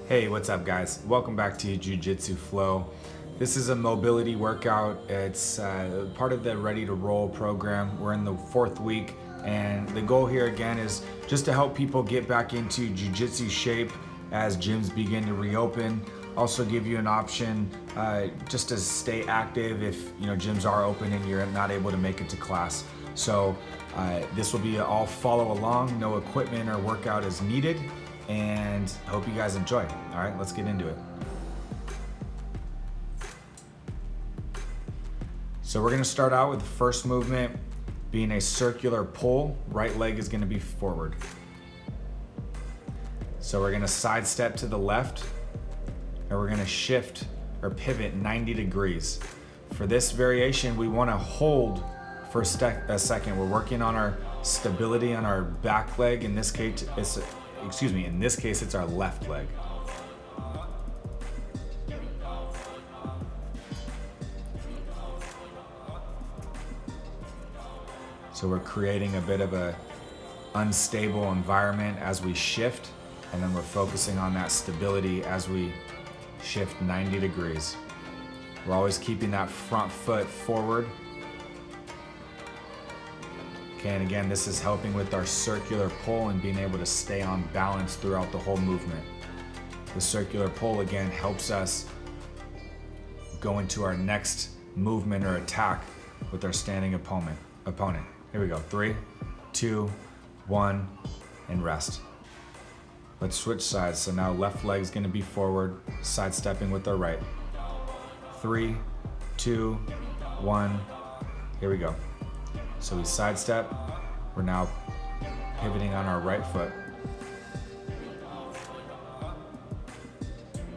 Hey, what's up guys? Welcome back to Jiu Jitsu Flow. This is a mobility workout. It's part of the Ready to Roll program. We're in the 4th week, and the goal here again is just to help people get back into Jiu Jitsu shape as gyms begin to reopen. Also give you an option just to stay active if gyms are open and you're not able to make it to class. So this will be all follow along, no equipment or workout is needed, and hope you guys enjoy. All right, let's get into it. So we're gonna start out with the first movement being a circular pull. Right leg is gonna be forward. So we're gonna sidestep to the left, and we're gonna shift or pivot 90 degrees. For this variation, we wanna hold for a second. We're working on our stability on our back leg. In this case, it's our left leg. So we're creating a bit of a unstable environment as we shift, and then we're focusing on that stability as we shift 90 degrees. We're always keeping that front foot forward. Okay, and again, this is helping with our circular pull and being able to stay on balance throughout the whole movement. The circular pull again helps us go into our next movement or attack with our standing opponent. Here we go, 3, 2, 1, and rest. Let's switch sides. So now left leg is gonna be forward, sidestepping with our right. 3, 2, 1, here we go. So we sidestep, we're now pivoting on our right foot.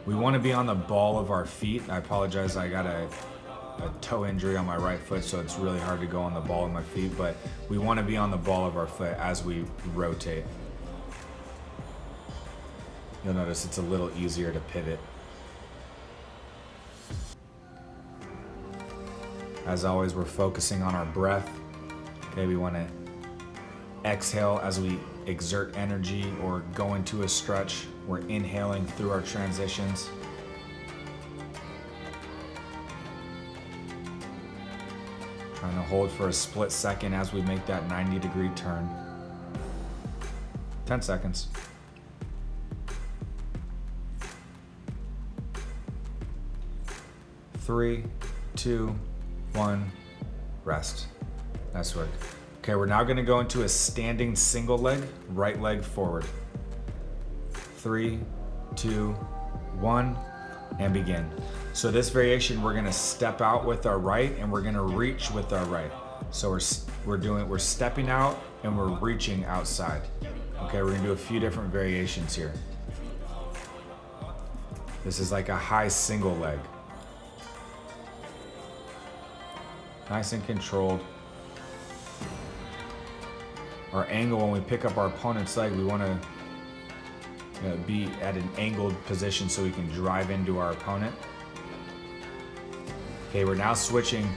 We want to be on the ball of our feet. I apologize, I got a toe injury on my right foot, so it's really hard to go on the ball of my feet, but we want to be on the ball of our foot as we rotate. You'll notice it's a little easier to pivot. As always, we're focusing on our breath. Okay, we want to exhale as we exert energy or go into a stretch. We're inhaling through our transitions. Trying to hold for a split second as we make that 90-degree turn. 10 seconds. Three, 2, 1, rest. Nice work. Okay, we're now gonna go into a standing single leg, right leg forward. 3, 2, 1, and begin. So this variation, we're gonna step out with our right and we're gonna reach with our right. So we're stepping out and we're reaching outside. Okay, we're gonna do a few different variations here. This is like a high single leg. Nice and controlled. Our angle when we pick up our opponent's leg, we want to be at an angled position so we can drive into our opponent. Okay, we're now switching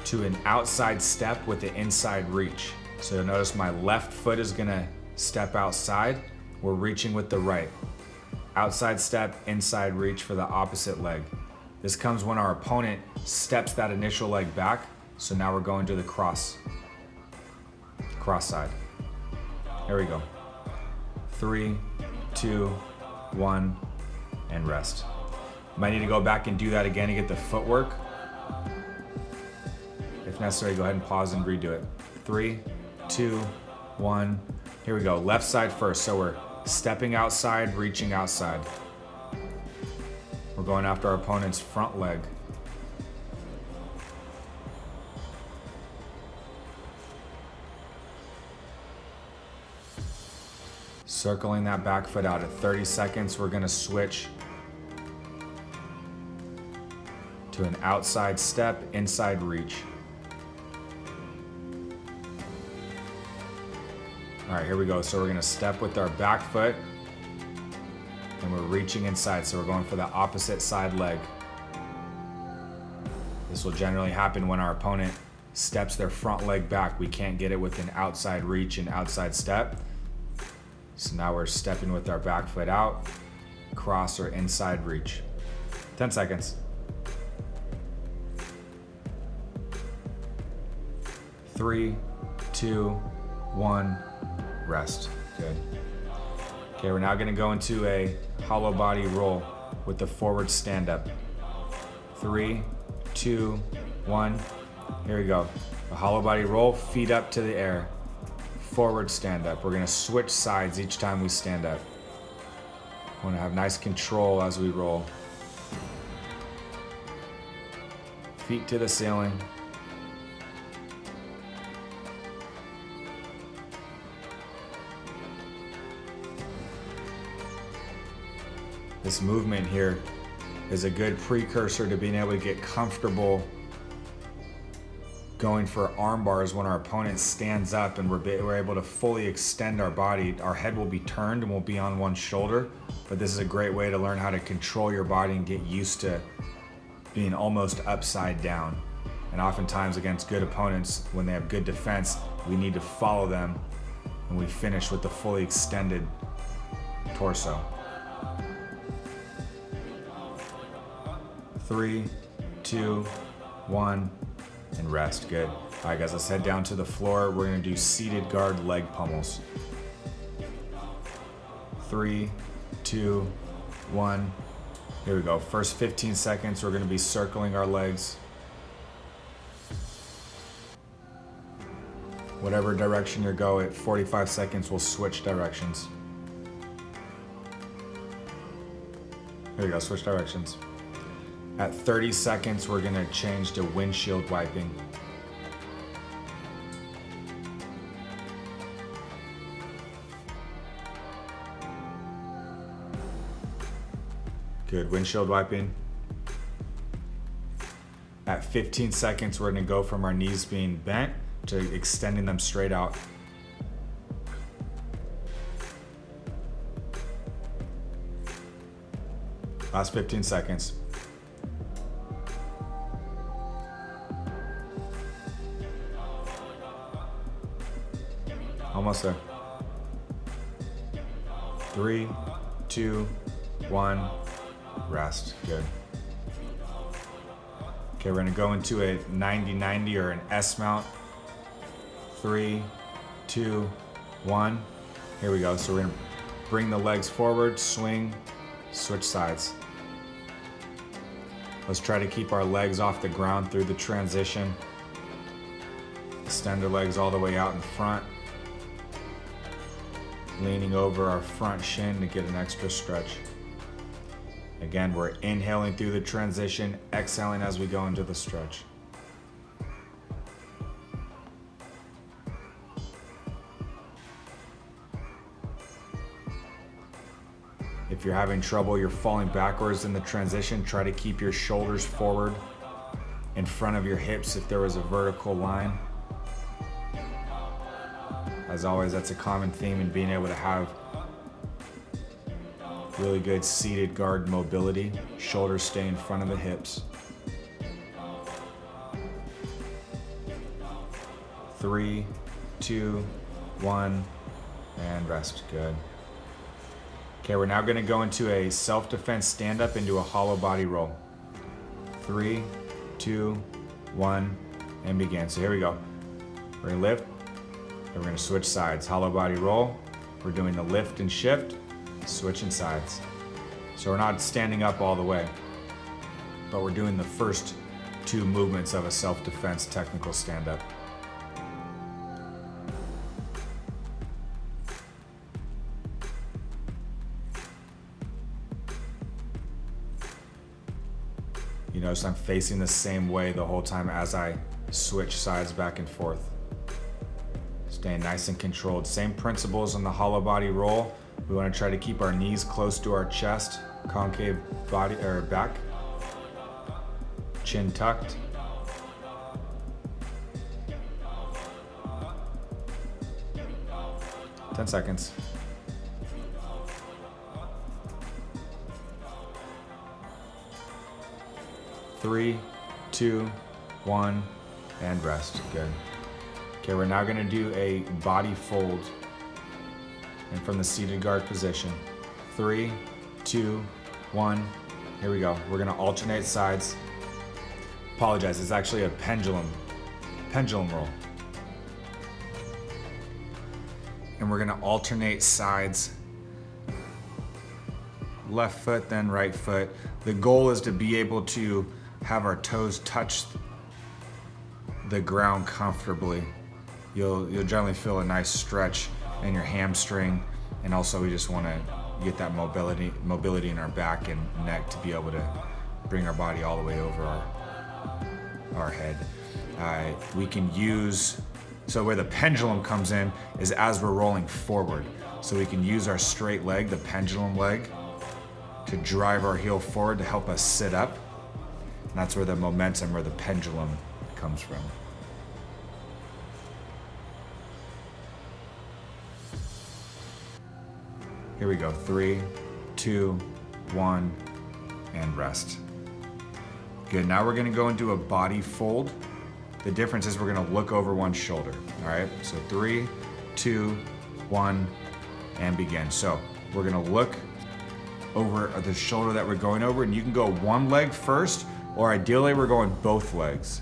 to an outside step with the inside reach. So you'll notice my left foot is gonna step outside. We're reaching with the right. Outside step, inside reach for the opposite leg. This comes when our opponent steps that initial leg back. So now we're going to the cross side. Here we go. 3, 2, 1, and rest. Might need to go back and do that again to get the footwork. If necessary, go ahead and pause and redo it. 3, 2, 1. Here we go. Left side first. So we're stepping outside, reaching outside. We're going after our opponent's front leg. Circling that back foot out at 30 seconds, we're gonna switch to an outside step, inside reach. All right, here we go. So we're gonna step with our back foot and we're reaching inside. So we're going for the opposite side leg. This will generally happen when our opponent steps their front leg back. We can't get it with an outside reach and outside step. So now we're stepping with our back foot out, cross or inside reach. 10 seconds. 3, 2, 1, rest. Good. Okay, we're now gonna go into a hollow body roll with the forward stand up. 3, 2, 1, here we go. A hollow body roll, feet up to the air. Forward stand up. We're gonna switch sides each time we stand up. We wanna have nice control as we roll. Feet to the ceiling. This movement here is a good precursor to being able to get comfortable going for arm bars when our opponent stands up and we're able to fully extend our body. Our head will be turned and we'll be on one shoulder, but this is a great way to learn how to control your body and get used to being almost upside down. And oftentimes against good opponents, when they have good defense, we need to follow them and we finish with the fully extended torso. 3, 2, 1, and rest. Good. All right, guys, let's head down to the floor. We're gonna do seated guard leg pummels. 3, 2, 1. Here we go. First 15 seconds, we're gonna be circling our legs. Whatever direction you go, at 45 seconds, we'll switch directions. Here we go, switch directions. At 30 seconds, we're gonna change to windshield wiping. Good, windshield wiping. At 15 seconds, we're gonna go from our knees being bent to extending them straight out. Last 15 seconds. Almost there. 3, 2, 1, rest. Good. Okay, we're gonna go into a 90-90 or an S mount. 3, 2, 1. Here we go. So we're gonna bring the legs forward, swing, switch sides. Let's try to keep our legs off the ground through the transition. Extend our legs all the way out in front. Leaning over our front shin to get an extra stretch. Again, we're inhaling through the transition, exhaling as we go into the stretch. If you're having trouble, you're falling backwards in the transition, try to keep your shoulders forward in front of your hips if there was a vertical line. As always, that's a common theme in being able to have really good seated guard mobility. Shoulders stay in front of the hips. 3, 2, 1, and rest. Good. Okay, we're now gonna go into a self-defense stand-up into a hollow body roll. 3, 2, 1, and begin. So here we go. We're gonna lift, and we're gonna switch sides. Hollow body roll. We're doing the lift and shift, switching sides. So we're not standing up all the way, but we're doing the first 2 movements of a self-defense technical stand-up. You notice I'm facing the same way the whole time as I switch sides back and forth. Staying nice and controlled. Same principles on the hollow body roll. We want to try to keep our knees close to our chest, concave body or back, chin tucked. Ten seconds. 3, 2, 1, and rest. Good. Okay, we're now gonna do a body fold. And from the seated guard position, 3, 2, 1. Here we go. We're gonna alternate sides. Apologize, it's actually a pendulum roll. And we're gonna alternate sides. Left foot, then right foot. The goal is to be able to have our toes touch the ground comfortably. You'll generally feel a nice stretch in your hamstring, and also we just want to get that mobility in our back and neck to be able to bring our body all the way over our head. We can use, so where the pendulum comes in is as we're rolling forward. So we can use our straight leg, the pendulum leg, to drive our heel forward to help us sit up. And that's where the momentum or the pendulum comes from. Here we go, 3, 2, 1, and rest. Good, now we're gonna go into a body fold. The difference is we're gonna look over one shoulder, all right? So 3, 2, 1, and begin. So we're gonna look over the shoulder that we're going over, and you can go one leg first, or ideally we're going both legs.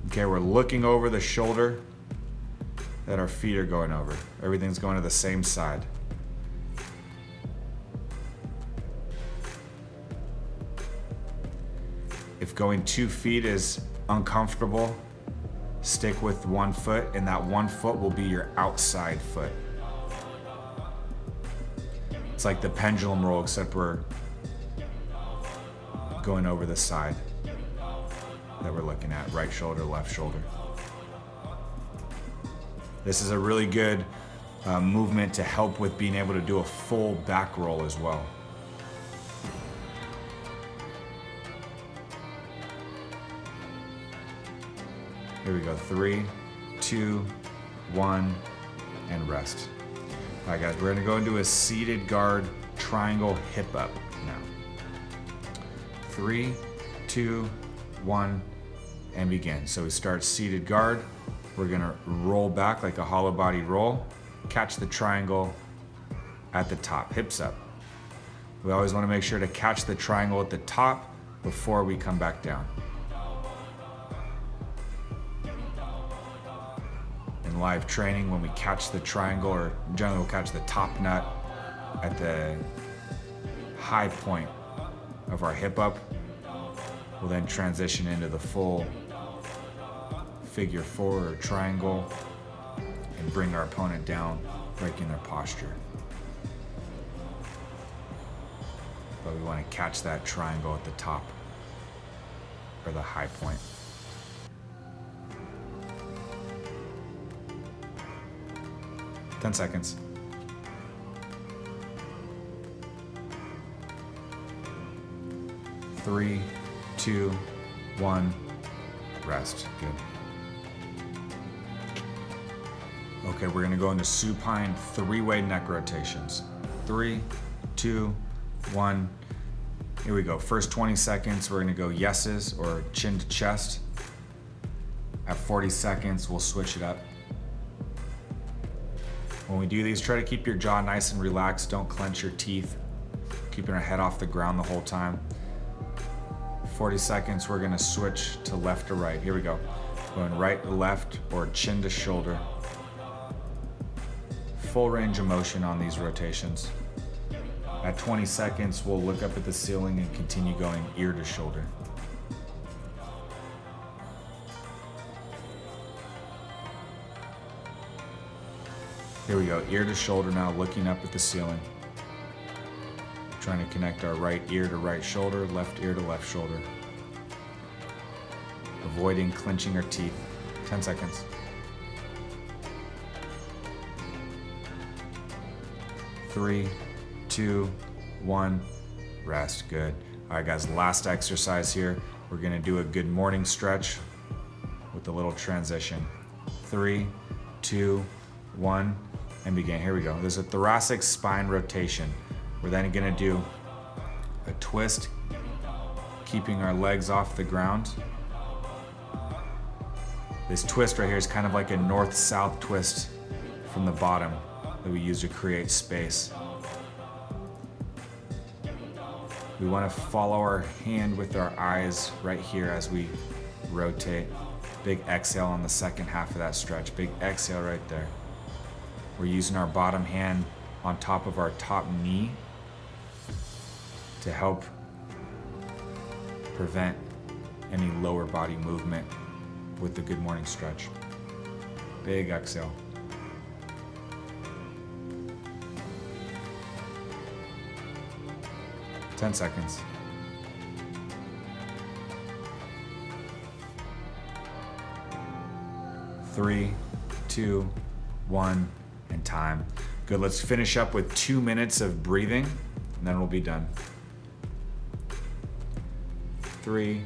Okay, we're looking over the shoulder that our feet are going over. Everything's going to the same side. If going 2 feet is uncomfortable, stick with 1 foot, and that 1 foot will be your outside foot. It's like the pendulum roll, except we're going over the side that we're looking at, right shoulder, left shoulder. This is a really good movement to help with being able to do a full back roll as well. Here we go, 3, 2, 1, and rest. All right, guys, we're gonna go into a seated guard triangle hip up now. 3, 2, 1, and begin. So we start seated guard. We're gonna roll back like a hollow body roll, catch the triangle at the top, hips up. We always wanna make sure to catch the triangle at the top before we come back down. In live training, when we catch the triangle, or generally we'll catch the top nut at the high point of our hip up, we'll then transition into the full figure 4 or triangle and bring our opponent down, breaking their posture. But we want to catch that triangle at the top or the high point. Ten seconds. 3, 2, 1, rest. Good. Okay, we're gonna go into supine 3-way neck rotations. 3, 2, 1. Here we go. First 20 seconds, we're gonna go yeses or chin to chest. At 40 seconds, we'll switch it up. When we do these, try to keep your jaw nice and relaxed. Don't clench your teeth. Keeping our head off the ground the whole time. 40 seconds, we're gonna switch to left to right. Here we go. Going right to left or chin to shoulder. Full range of motion on these rotations. At 20 seconds, we'll look up at the ceiling and continue going ear to shoulder. Here we go, ear to shoulder now, looking up at the ceiling. Trying to connect our right ear to right shoulder, left ear to left shoulder. Avoiding clenching our teeth. 10 seconds. 3, 2, 1, rest. Good. All right, guys, last exercise here. We're gonna do a good morning stretch with a little transition. 3, 2, 1, and begin. Here we go. There's a thoracic spine rotation. We're then gonna do a twist, keeping our legs off the ground. This twist right here is kind of like a north-south twist from the bottom. that we use to create space. We want to follow our hand with our eyes right here as we rotate. Big exhale on the second half of that stretch. Big exhale right there. We're using our bottom hand on top of our top knee to help prevent any lower body movement with the good morning stretch. Big exhale. Ten seconds. 3, 2, 1, and time. Good, let's finish up with 2 minutes of breathing, and then we'll be done. 3,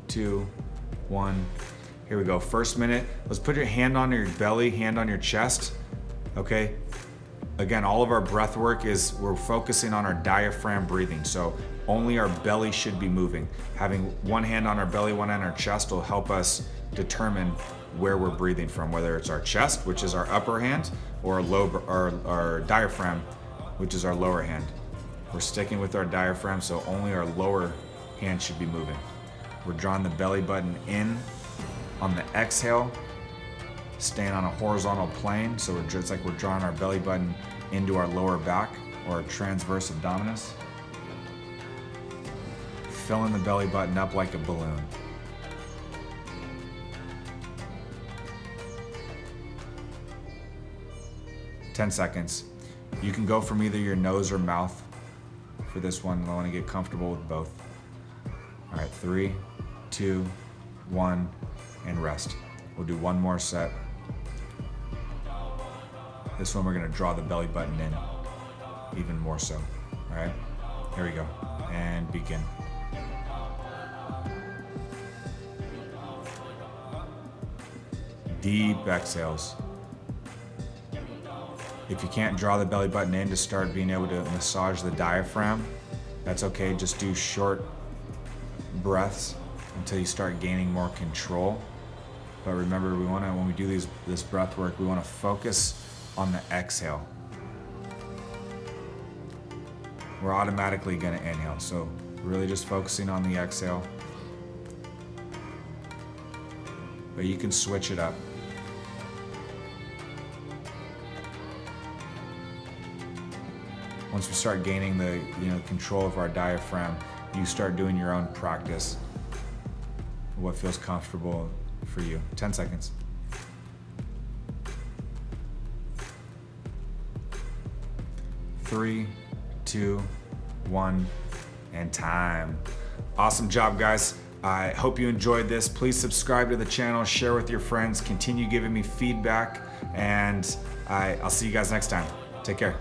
2, 1. Here we go. First minute, let's put your hand on your belly, hand on your chest, okay? Again, all of our breath work is, we're focusing on our diaphragm breathing, so only our belly should be moving. Having one hand on our belly, one on our chest will help us determine where we're breathing from, whether it's our chest, which is our upper hand, or our diaphragm, which is our lower hand. We're sticking with our diaphragm, so only our lower hand should be moving. We're drawing the belly button in on the exhale, staying on a horizontal plane, so it's like we're drawing our belly button into our lower back, or our transverse abdominis. Filling the belly button up like a balloon. Ten seconds. You can go from either your nose or mouth for this one. I want to get comfortable with both. All right, 3, 2, 1, and rest. We'll do one more set. This one we're gonna draw the belly button in even more so. All right, here we go, and begin. Deep exhales. If you can't draw the belly button in to start being able to massage the diaphragm, that's okay. Just do short breaths until you start gaining more control. But remember, when we do this breath work, we want to focus on the exhale. We're automatically going to inhale, so really just focusing on the exhale. But you can switch it up. Once we start gaining the control of our diaphragm, you start doing your own practice. What feels comfortable for you. 10 seconds. 3, 2, 1, and time. Awesome job, guys. I hope you enjoyed this. Please subscribe to the channel, share with your friends, continue giving me feedback, and I'll see you guys next time. Take care.